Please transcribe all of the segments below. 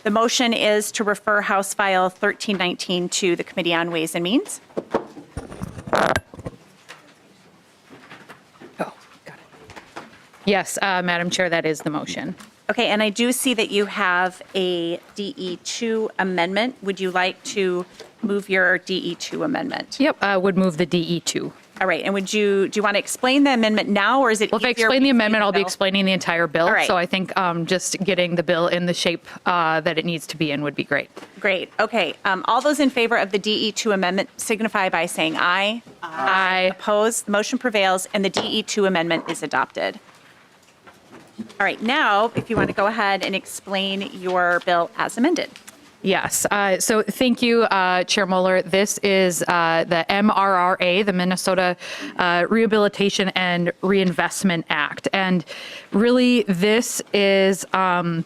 The motion is to refer House File 1319 to the Committee on Ways and Means. Yes, Madam Chair, that is the motion. Okay, and I do see that you have a DE2 amendment. Would you like to move your DE2 amendment? Yep, I would move the DE2. All right, and do you want to explain the amendment now, or is it Well, if I easier explain the to amendment, I'll be bill? explaining the entire bill. All right. So I think just getting the bill in the shape that it needs to be in would be great. Great, okay. All those in favor of the DE2 amendment signify by saying aye. Aye. Opposed, the motion prevails, and the DE2 amendment is adopted. All right, now, if you want to go ahead and explain your bill as amended. Yes. So thank you, Chair Mueller. This is the MRRA, the Minnesota Rehabilitation and Reinvestment Act. And really, this is a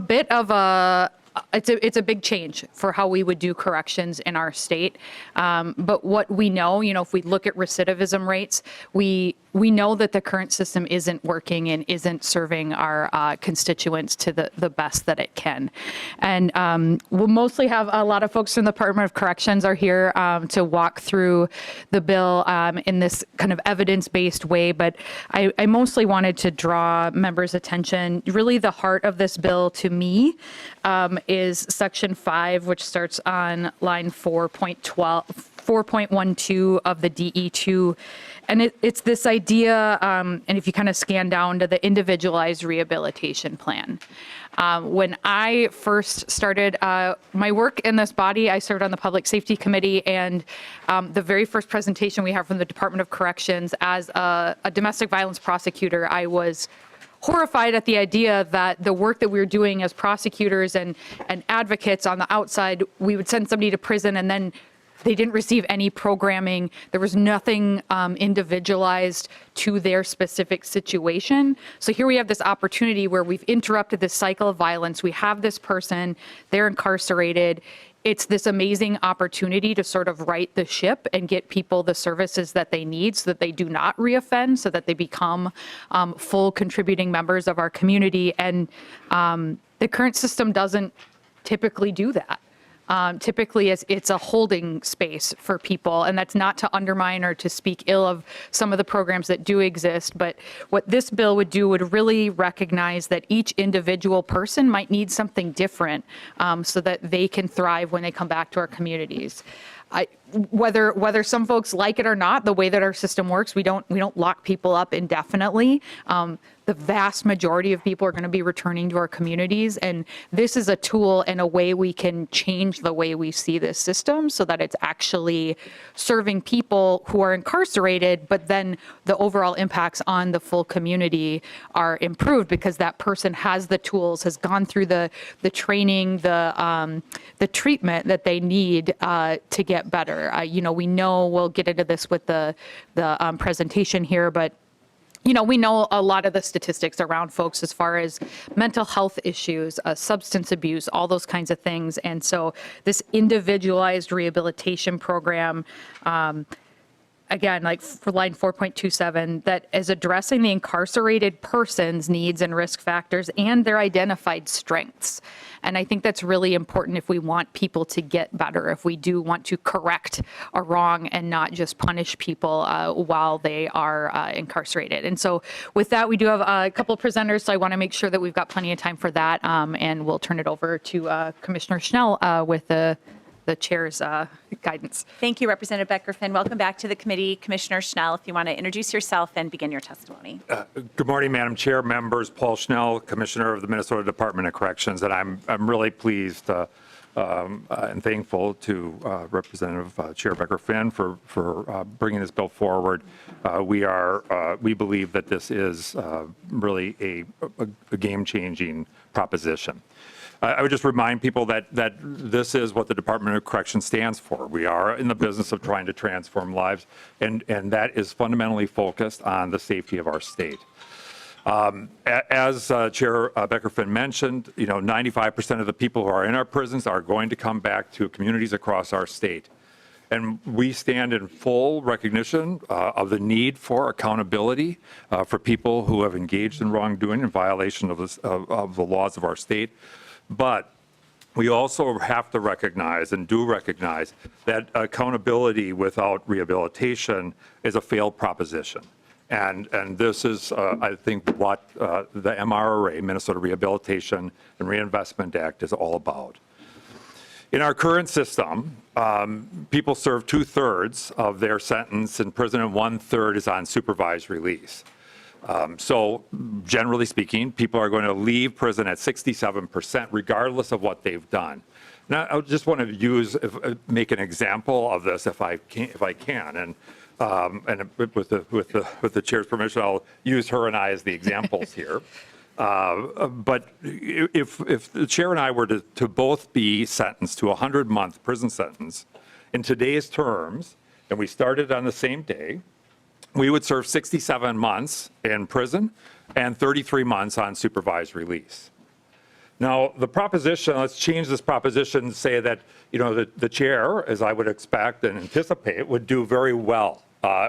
bit of it's a big change for how we would do corrections in our state. But what we know, if we look at recidivism rates, we know that the current system isn't working and isn't serving our constituents to the best that it can. And we'll mostly have a lot of folks from the Department of Corrections are here to walk through the bill in this kind of evidence-based way. But I mostly wanted to draw members' attention. Really, the heart of this bill to me is Section 5, which starts on line 4.12 of the DE2. And it's this idea, and if you kind of scan down to the individualized rehabilitation plan. When I first started my work in this body, I served on the Public Safety Committee, and the very first presentation we have from the Department of Corrections as a domestic violence prosecutor, I was horrified at the idea that the work that we were doing as prosecutors and advocates on the outside, we would send somebody to prison and then they didn't receive any programming. There was nothing individualized to their specific situation. So here we have this opportunity where we've interrupted this cycle of violence. We have this person, they're incarcerated. It's this amazing opportunity to sort of right the ship and get people the services that they need so that they do not reoffend, so that they become full contributing members of our community. And the current system doesn't typically do that. Typically, it's a holding space for people, and that's not to undermine or to speak ill of some of the programs that do exist. But what this bill would do would really recognize that each individual person might need something different so that they can thrive when they come back to our communities. Whether some folks like it or not, the way that our system works, we don't lock people up indefinitely. The vast majority of people are going to be returning to our communities, and this is a tool and a way we can change the way we see this system so that it's actually serving people who are incarcerated, but then the overall impacts on the full community are improved because that person has the tools, has gone through the training, the treatment that they need to get better. We know we'll get into this with the presentation here, but we know a lot of the statistics around folks as far as mental health issues, substance abuse, all those kinds of things. And so this individualized rehabilitation program, again, like for line 4.27, that is addressing the incarcerated person's needs and risk factors and their identified strengths. And I think that's really important if we want people to get better, if we do want to correct a wrong and not just punish people while they are incarcerated. And so with that, we do have a couple of presenters, so I want to make sure that we've got plenty of time for that. And we'll turn it over to Commissioner Schnell with the chair's guidance. Thank you, Representative Becker-Finn. Welcome back to the committee. Commissioner Schnell, if you want to introduce yourself and begin your testimony. Good morning, Madam Chair, members. Paul Schnell, Commissioner of the Minnesota Department of Corrections, and I'm really pleased and thankful to Representative Chair Becker-Finn for bringing this bill forward. We believe that this is really a game-changing proposition. I would just remind people that this is what the Department of Corrections stands for. We are in the business of trying to transform lives, and that is fundamentally focused on the safety of our state. As Chair Becker-Finn mentioned, 95% of the people who are in our prisons are going to come back to communities across our state. And we stand in full recognition of the need for accountability for people who have engaged in wrongdoing in violation of the laws of our state. But we also have to recognize and do recognize that accountability without rehabilitation is a failed proposition. And this is, I think, what the MRRA, Minnesota Rehabilitation and Reinvestment Act, is all about. In our current system, people serve 2/3 of their sentence in prison and 1/3 is on supervised release. So generally speaking, people are going to leave prison at 67% regardless of what they've done. Now, I just want to make an example of this if I can. And with the chair's permission, I'll use her and I as the examples here. But if the chair and I were to both be sentenced to a 100-month prison sentence in today's terms, and we started on the same day, we would serve 67 months in prison and 33 months on supervised release. Now, the proposition, let's change this proposition and say that, the chair, as I would expect and anticipate, would do very well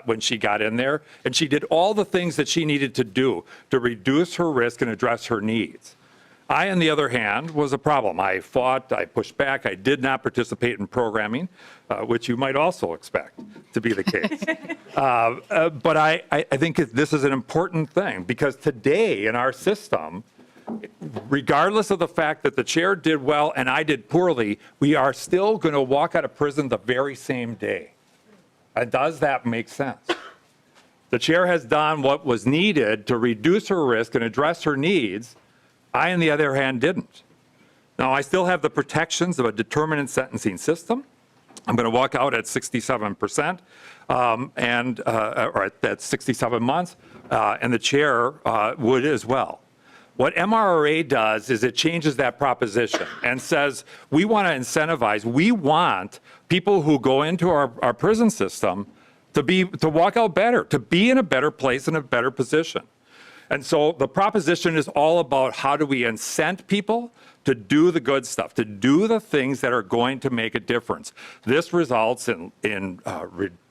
when she got in there. And she did all the things that she needed to do to reduce her risk and address her needs. I, on the other hand, was a problem. I fought, I pushed back, I did not participate in programming, which you might also expect to be the case. But I think this is an important thing because today in our system, regardless of the fact that the chair did well and I did poorly, we are still going to walk out of prison the very same day. And does that make sense? The chair has done what was needed to reduce her risk and address her needs. I, on the other hand, didn't. Now, I still have the protections of a determinant sentencing system. I'm going to walk out at 67%, or at 67 months, and the chair would as well. What MRRA does is it changes that proposition and says we want to incentivize, we want people who go into our prison system to walk out better, to be in a better place, in a better position. And so the proposition is all about how do we incent people to do the good stuff, to do the things that are going to make a difference. This results in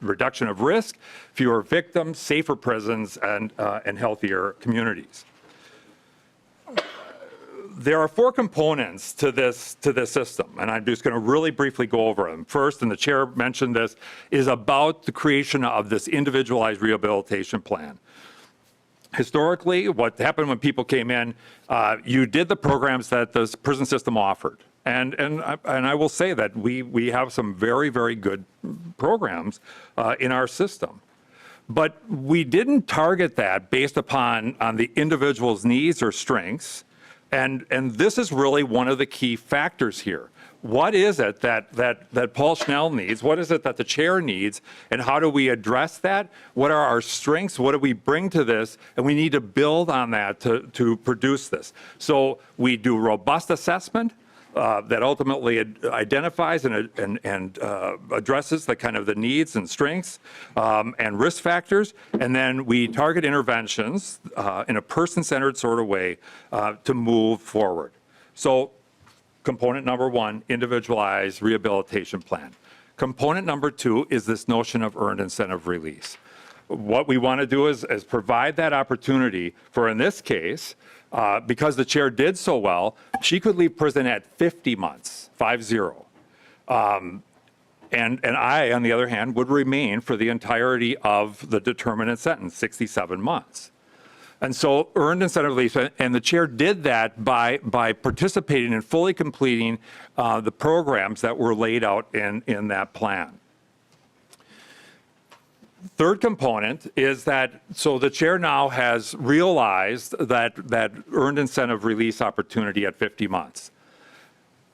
reduction of risk, fewer victims, safer prisons, and healthier communities. There are 4 components to this system, and I'm just going to really briefly go over them. First, and the chair mentioned this, is about the creation of this individualized rehabilitation plan. Historically, what happened when people came in, you did the programs that the prison system offered. And I will say that we have some very, very good programs in our system. But we didn't target that based upon the individual's needs or strengths. And this is really one of the key factors here. What is it that Paul Schnell needs? What is it that the chair needs? And how do we address that? What are our strengths? What do we bring to this? And we need to build on that to produce this. So we do robust assessment that ultimately identifies and addresses the needs and strengths and risk factors. And then we target interventions in a person-centered sort of way to move forward. So component number 1, individualized rehabilitation plan. Component number 2 is this notion of earned incentive release. What we want to do is provide that opportunity for, in this case, because the chair did so well, she could leave prison at 50 months, 50. And I, on the other hand, would remain for the entirety of the determinant sentence, 67 months. And so earned incentive release, and the chair did that by participating and fully completing the programs that were laid out in that plan. Third component is that, so the chair now has realized that earned incentive release opportunity at 50 months.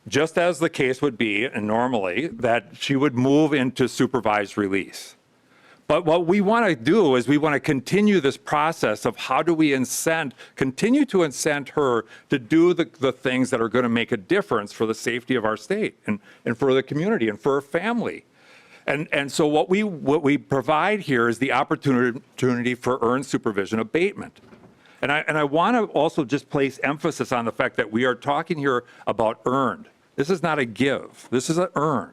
Just as the case would be, and normally, that she would move into supervised release. But what we want to do is we want to continue this process of how do we continue to incent her to do the things that are going to make a difference for the safety of our state and for the community and for her family. And so what we provide here is the opportunity for earned supervision abatement. And I want to also just place emphasis on the fact that we are talking here about earned. This is not a give. This is an earn.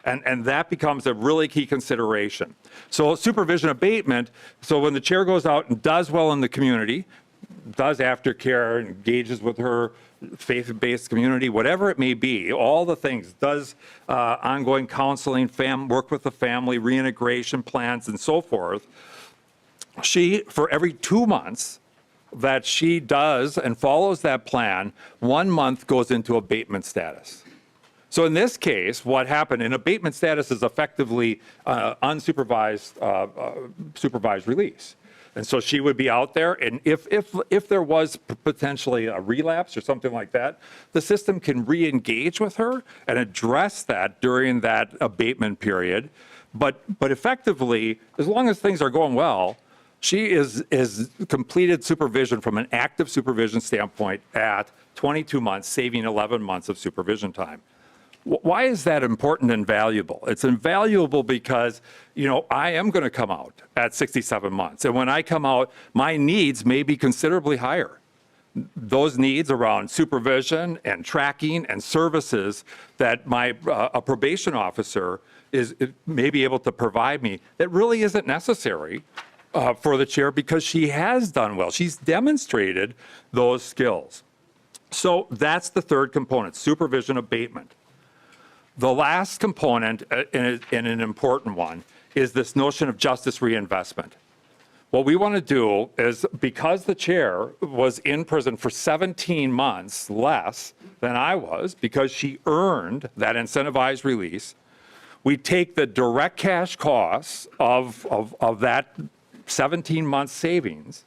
And that becomes a really key consideration. So supervision abatement, so when the chair goes out and does well in the community, does aftercare, engages with her faith-based community, whatever it may be, all the things, does ongoing counseling, work with the family, reintegration plans, and so forth. She, for every 2 months that she does and follows that plan, 1 month goes into abatement status. So in this case, what happened, in abatement status is effectively unsupervised supervised release. And so she would be out there, and if there was potentially a relapse or something like that, the system can re-engage with her and address that during that abatement period. But effectively, as long as things are going well, she is completed supervision from an active supervision standpoint at 22 months, saving 11 months of supervision time. Why is that important and valuable? It's invaluable because, I am going to come out at 67 months. And when I come out, my needs may be considerably higher. Those needs around supervision and tracking and services that a probation officer may be able to provide me, that really isn't necessary for the chair because she has done well. She's demonstrated those skills. So that's the third component, supervision abatement. The last component, and an important one, is this notion of justice reinvestment. What we want to do is, because the chair was in prison for 17 months less than I was, because she earned that incentivized release, we take the direct cash costs of that 17-month savings,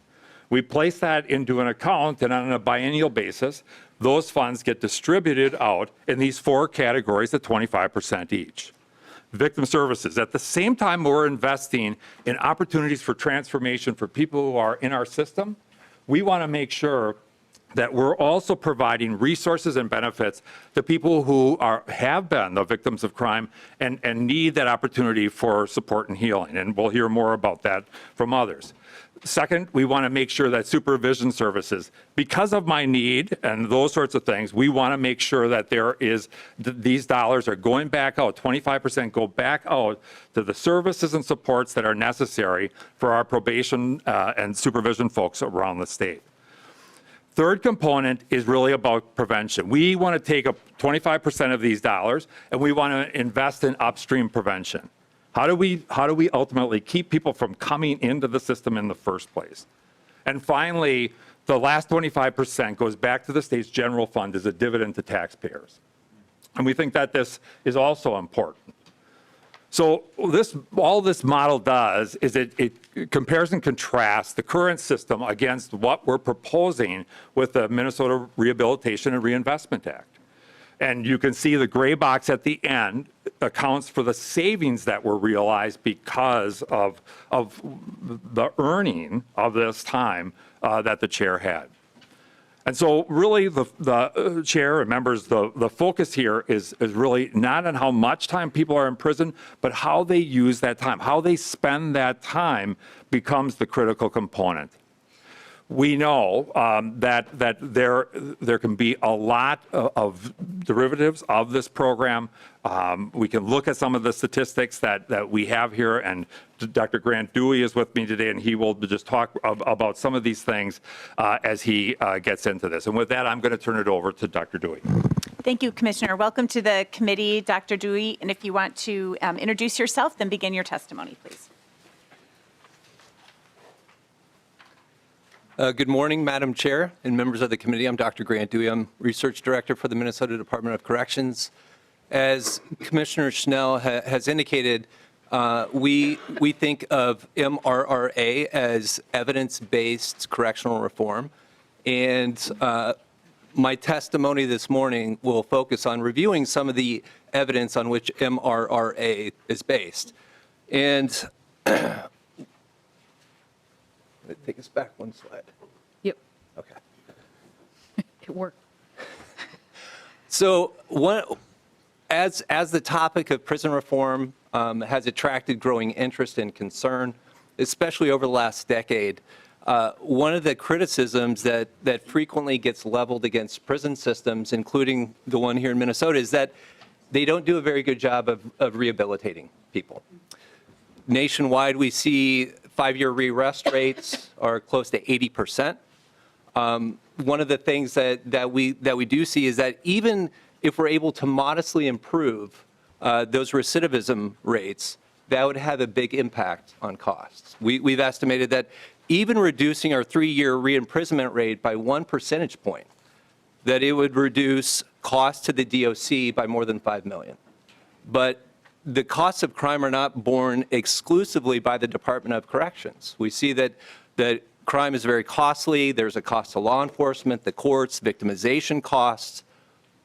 we place that into an account, and on a biennial basis, those funds get distributed out in these 4 categories at 25% each. Victim services. At the same time, we're investing in opportunities for transformation for people who are in our system. We want to make sure that we're also providing resources and benefits to people who have been the victims of crime and need that opportunity for support and healing. And we'll hear more about that from others. Second, we want to make sure that supervision services, because of my need and those sorts of things, we want to make sure that these dollars are going back out, 25% go back out to the services and supports that are necessary for our probation and supervision folks around the state. Third component is really about prevention. We want to take 25% of these dollars and we want to invest in upstream prevention. How do we ultimately keep people from coming into the system in the first place? And finally, the last 25% goes back to the state's general fund as a dividend to taxpayers. And we think that this is also important. So all this model does is it compares and contrasts the current system against what we're proposing with the Minnesota Rehabilitation and Reinvestment Act. And you can see the gray box at the end accounts for the savings that were realized because of the earning of this time that the chair had. And so really the chair and members, the focus here is really not on how much time people are in prison, but how they use that time. How they spend that time becomes the critical component. We know that there can be a lot of derivatives of this program. We can look at some of the statistics that we have here, and Dr. Grant Duwe is with me today, and he will just talk about some of these things as he gets into this. And with that, I'm going to turn it over to Dr. Duwe. Thank you, Commissioner. Welcome to the committee, Dr. Duwe. And if you want to introduce yourself, then begin your testimony, please. Good morning, Madam Chair and members of the committee. I'm Dr. Grant Duwe. I'm Research Director for the Minnesota Department of Corrections. As Commissioner Schnell has indicated, we think of MRRA as evidence-based correctional reform. And my testimony this morning will focus on reviewing some of the evidence on which MRRA is based. And take us back one slide. Yep. Okay. It worked. So as the topic of prison reform has attracted growing interest and concern, especially over the last decade, one of the criticisms that frequently gets leveled against prison systems, including the one here in Minnesota, is that they don't do a very good job of rehabilitating people. Nationwide, we see 5-year re-arrest rates are close to 80%. one of the things that we do see is that even if we're able to modestly improve those recidivism rates, that would have a big impact on costs. We've estimated that even reducing our 3-year re-imprisonment rate by 1 percentage point, that it would reduce costs to the DOC by more than $5 million. But the costs of crime are not borne exclusively by the Department of Corrections. We see that crime is very costly. There's a cost to law enforcement, the courts, victimization costs,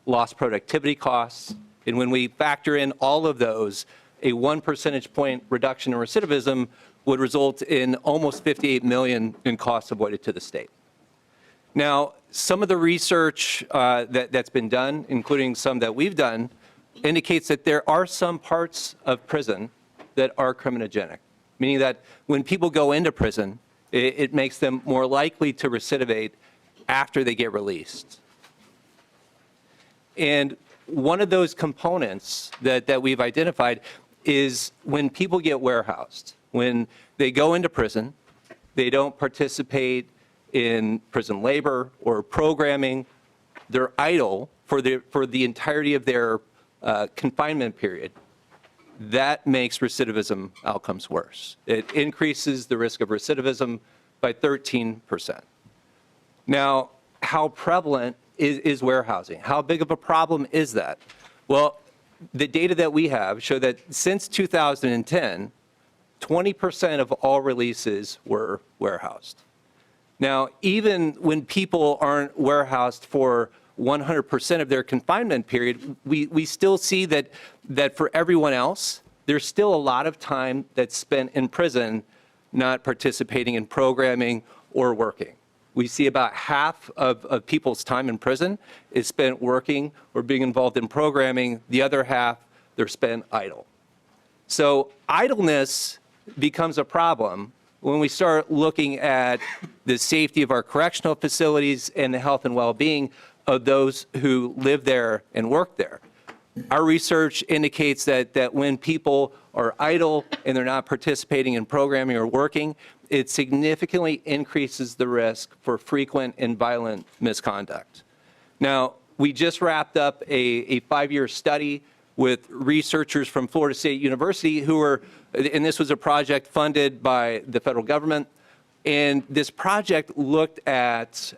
lost productivity costs. And when we factor in all of those, a 1 percentage point reduction in recidivism would result in almost $58 million in costs avoided to the state. Now, some of the research that's been done, including some that we've done, indicates that there are some parts of prison that are criminogenic, meaning that when people go into prison, it makes them more likely to recidivate after they get released. And one of those components that we've identified is when people get warehoused. When they go into prison, they don't participate in prison labor or programming. They're idle for the entirety of their confinement period. That makes recidivism outcomes worse. It increases the risk of recidivism by 13%. Now, how prevalent is warehousing? How big of a problem is that? Well, the data that we have show that since 2010, 20% of all releases were warehoused. Now, even when people aren't warehoused for 100% of their confinement period, we still see that for everyone else, there's still a lot of time that's spent in prison not participating in programming or working. We see about half of people's time in prison is spent working or being involved in programming. The other half, they're spent idle. So idleness becomes a problem when we start looking at the safety of our correctional facilities and the health and well-being of those who live there and work there. Our research indicates that when people are idle and they're not participating in programming or working, it significantly increases the risk for frequent and violent misconduct. Now, we just wrapped up a 5-year study with researchers from Florida State University who were, and this was a project funded by the federal government, and this project looked at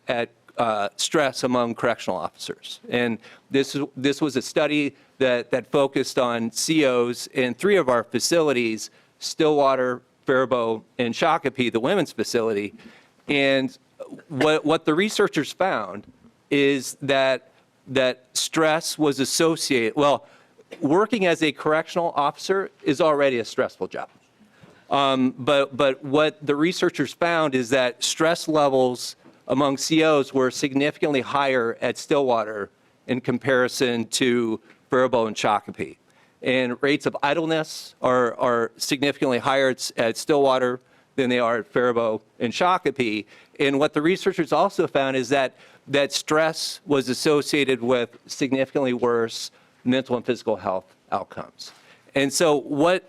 stress among correctional officers. And this was a study that focused on COs in 3 of our facilities, Stillwater, Faribault, and Shakopee, the women's facility. And what the researchers found is that stress was associated, well, working as a correctional officer is already a stressful job. But what the researchers found is that stress levels among COs were significantly higher at Stillwater in comparison to Faribault and Shakopee. And rates of idleness are significantly higher at Stillwater than they are at Faribault and Shakopee. And what the researchers also found is that stress was associated with significantly worse mental and physical health outcomes. And so what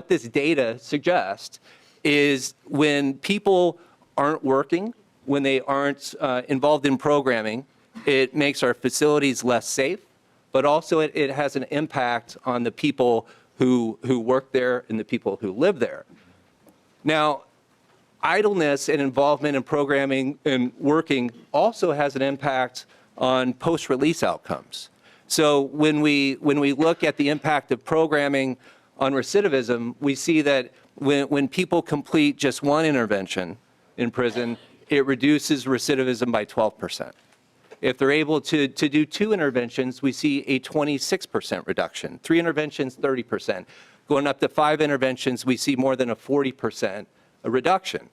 this data suggests is when people aren't working, when they aren't involved in programming, it makes our facilities less safe, but also it has an impact on the people who work there and the people who live there. Now, idleness and involvement in programming and working also has an impact on post-release outcomes. So when we look at the impact of programming on recidivism, we see that when people complete just one intervention in prison, it reduces recidivism by 12%. If they're able to do 2 interventions, we see a 26% reduction. 3 interventions, 30%. Going up to 5 interventions, we see more than a 40% reduction.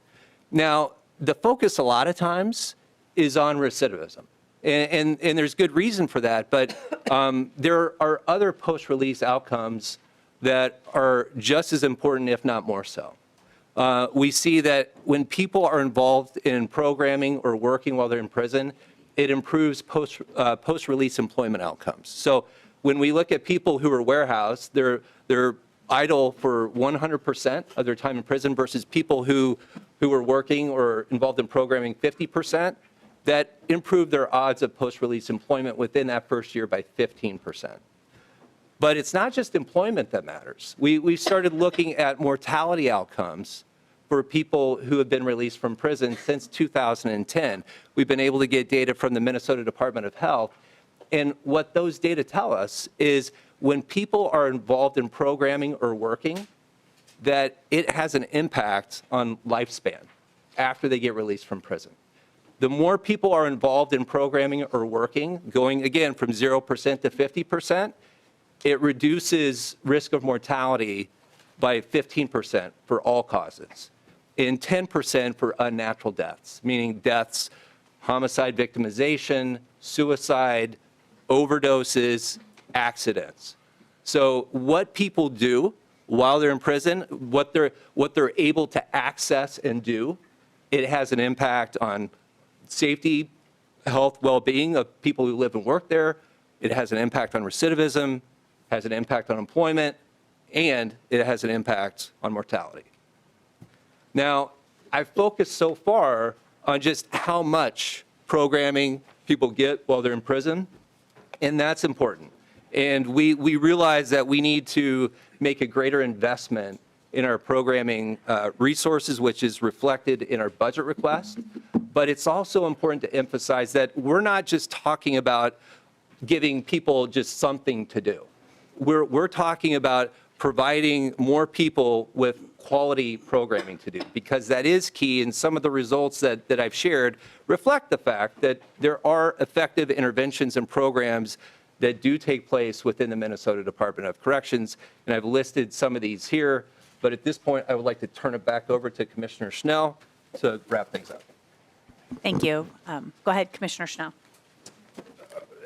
Now, the focus a lot of times is on recidivism. And there's good reason for that, but there are other post-release outcomes that are just as important, if not more so. We see that when people are involved in programming or working while they're in prison, it improves post-release employment outcomes. So when we look at people who are warehoused, they're idle for 100% of their time in prison versus people who who were working or involved in programming 50%, that improved their odds of post-release employment within that first year by 15%. But it's not just employment that matters. We started looking at mortality outcomes for people who have been released from prison since 2010. We've been able to get data from the Minnesota Department of Health. And what those data tell us is when people are involved in programming or working, that it has an impact on lifespan after they get released from prison. The more people are involved in programming or working, going again from 0% to 50%, it reduces risk of mortality by 15% for all causes and 10% for unnatural deaths, meaning deaths, homicide victimization, suicide, overdoses, accidents. So what people do while they're in prison, what they're able to access and do, it has an impact on safety, health, well-being of people who live and work there. It has an impact on recidivism, has an impact on employment, and it has an impact on mortality. Now, I've focused so far on just how much programming people get while they're in prison, and that's important. And we realize that we need to make a greater investment in our programming resources, which is reflected in our budget request. But it's also important to emphasize that we're not just talking about giving people just something to do. We're talking about providing more people with quality programming to do, because that is key, and some of the results that I've shared reflect the fact that there are effective interventions and programs that do take place within the Minnesota Department of Corrections, and I've listed some of these here, but at this point I would like to turn it back over to Commissioner Schnell to wrap things up. Thank you. Go ahead, Commissioner Schnell.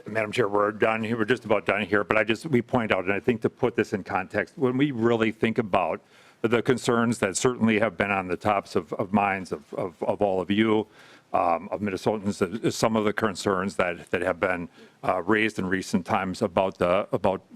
Madam Chair, we're done here. We're just about done here, but we point out, and I think to put this in context, when we really think about the concerns that certainly have been on the tops of minds of all of you, of Minnesotans, some of the concerns that have been raised in recent times about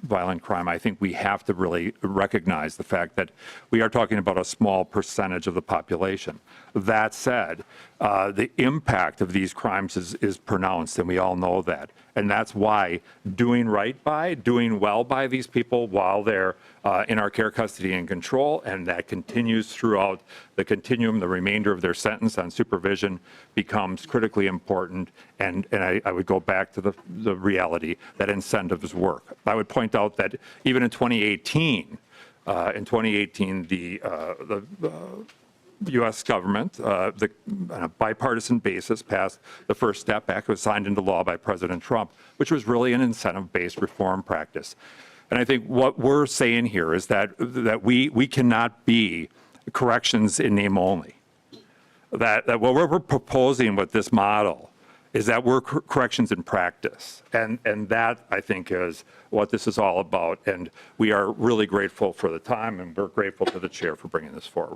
violent crime, I think we have to really recognize the fact that we are talking about a small percentage of the population. That said, the impact of these crimes is pronounced, and we all know that. And that's why doing well by these people while they're in our care, custody, and control, and that continues throughout the continuum, the remainder of their sentence on supervision becomes critically important. And I would go back to the reality that incentives work. I would point out that even in 2018, the U.S. government, on a bipartisan basis, passed the First Step Act. It was signed into law by President Trump, which was really an incentive-based reform practice. And I think what we're saying here is that we cannot be corrections in name only. That what we're proposing with this model is that we're corrections in practice. And that, I think, is what this is all about. And we are really grateful for the time, and we're grateful to the chair for bringing this forward.